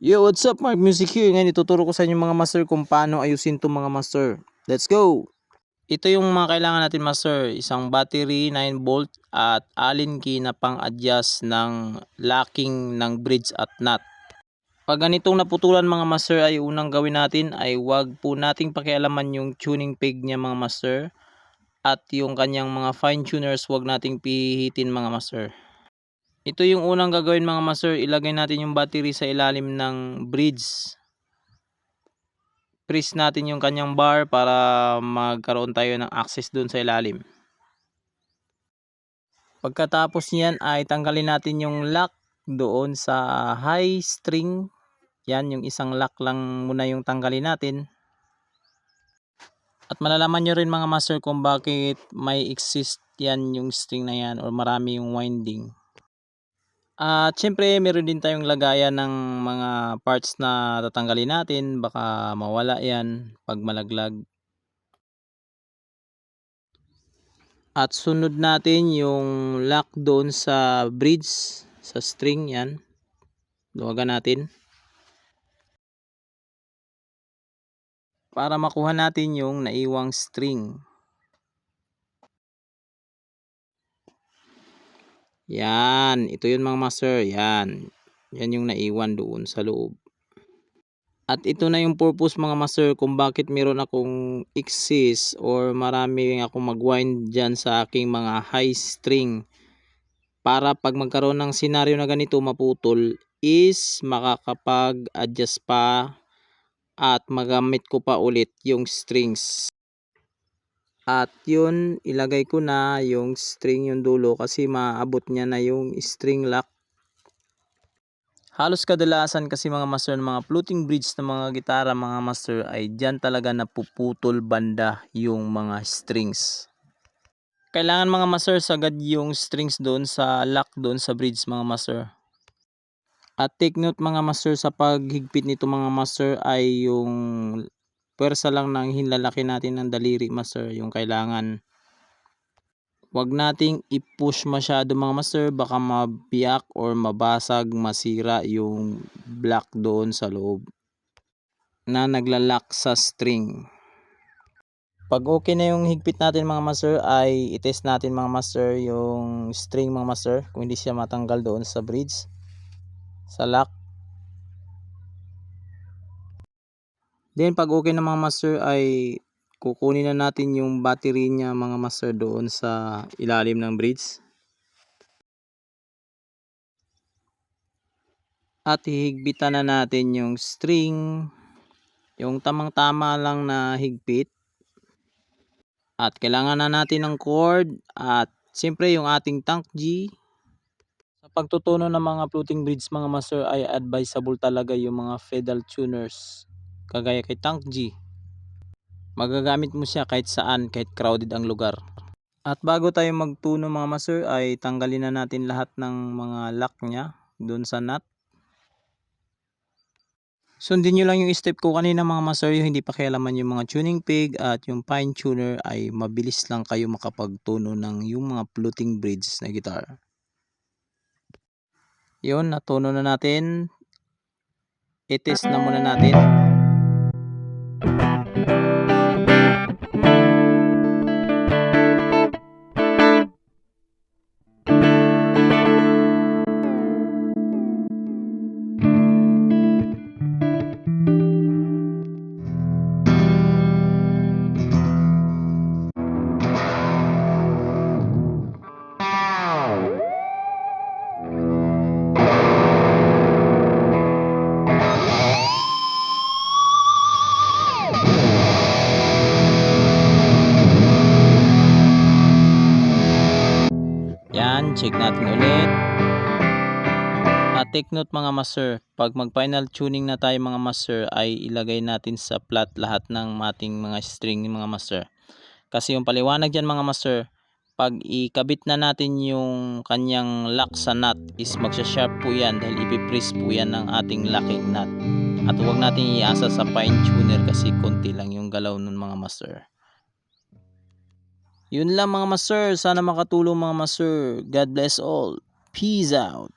Yo, what's up? Mark Music here. Ngayon ituturo ko sa inyo mga master kung paano ayusin to mga master. Let's go! Ito yung mga kailangan natin master. Isang battery, 9 volt at Allen key na pang-adjust ng locking ng bridge at nut. Pag ganitong naputulan mga master ay unang gawin natin ay wag po nating pakialaman yung tuning peg niya mga master. At yung kanyang mga fine tuners wag nating pihitin mga master. Ito yung unang gagawin mga master, ilagay natin yung battery sa ilalim ng bridge. Press natin yung kanyang bar para magkaroon tayo ng access dun sa ilalim. Pagkatapos niyan ay tanggalin natin yung lock doon sa high string. Yan, yung isang lock lang muna yung tanggalin natin. At malalaman nyo rin mga master kung bakit may exist yan yung string na yan or marami yung winding. At syempre meron din tayong lagayan ng mga parts na tatanggalin natin, baka mawala yan pag malaglag. At sunod natin yung lock doon sa bridge, sa string yan. Luwagan natin. Para makuha natin yung naiwang string. Yan, ito yun mga master, yan. Yan yung naiwan doon sa loob. At ito na yung purpose mga master kung bakit meron akong excess or marami akong mag-wind dyan sa aking mga high string. Para pag magkaroon ng senaryo na ganito maputol is makakapag-adjust pa at magamit ko pa ulit yung strings. At yun, ilagay ko na yung string yung dulo kasi maabot niya na yung string lock. Halos kadalasan kasi mga master ng mga floating bridge ng mga gitara mga master ay dyan talaga napuputol banda yung mga strings. Kailangan mga master sagad yung strings doon sa lock doon sa bridge mga master. At take note mga master sa paghigpit nito mga master ay yung pwersa lang ng hinlalaki natin ng daliri master yung kailangan. Huwag nating i-push masyado mga master, baka mabiyak or mabasag, masira yung block doon sa loob na naglalak sa string. Pag okay na yung higpit natin mga master ay i-test natin mga master yung string mga master kung hindi siya matanggal doon sa bridge, sa lock. Then pag okay na mga master ay kukunin na natin yung battery niya mga master doon sa ilalim ng bridge. At hihigpitan na natin yung string, yung tamang-tama lang na higpit. At kailangan na natin ng cord at siyempre yung ating tank G. Sa pagtutuno ng mga floating bridge mga master ay advisable talaga yung mga pedal tuners. Kagaya kay tank G. Magagamit mo siya kahit saan, kahit crowded ang lugar. At bago tayo magtuno mga master ay tanggalin na natin lahat ng mga lock niya doon sa nut. Sundin nyo lang yung step ko kanina mga master, yung hindi pakialaman yung mga tuning peg at yung fine tuner ay mabilis lang kayo makapagtuno ng yung mga floating bridge na guitar. Yun, natuno na natin. I-test na muna natin. Yan, check natin ulit. At take note mga master, pag mag final tuning na tayo mga master ay ilagay natin sa flat lahat ng ating mga string mga master. Kasi yung paliwanag dyan mga master, pag ikabit na natin yung kanyang lock sa nut is magsha-sharp po yan dahil ipipress po yan ng ating locking nut. At huwag natin iasa sa fine tuner kasi konti lang yung galaw nun mga master. Yun lang mga master, sana makatulong mga master. God bless all. Peace out.